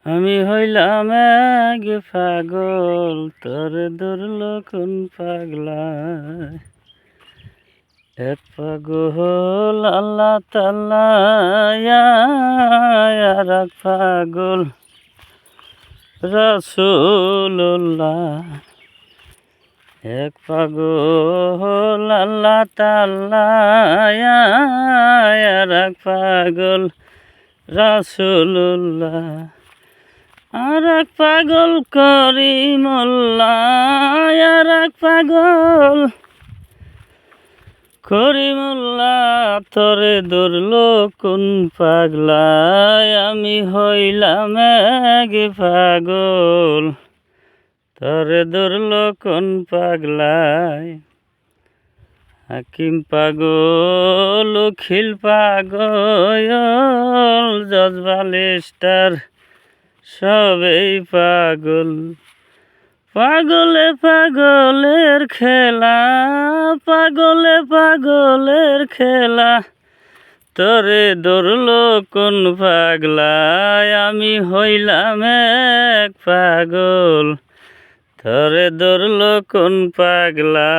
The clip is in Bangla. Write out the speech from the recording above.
আমি হইলাম এক পাগল, তোরে ধরল কোন পাগলায়। এক পাগল আল্লাহ তাআলা, আর এক পাগল রাসূলুল্লাহ। এক পাগল আল্লাহ তাআলা, আর এক পাগল রাসূলুল্লাহ। আর এক পাগল করিমুল্লাহ, আর এক পাগল করিমুল্লাহ। তোরে ধরল কোন পাগলায়, আমি হইলাম এক পাগল, তোরে ধরল কোন পাগলায়। হাকিম পাগল, উকিল পাগল, জজ বালিস্টার সবেই পাগল। পাগলে পাগলের খেলা, পাগলে পাগলের খেলা। তোরে ধরল কোন পাগলায়, আমি হইলাম এক পাগল, তোরে ধরল কোন পাগলা।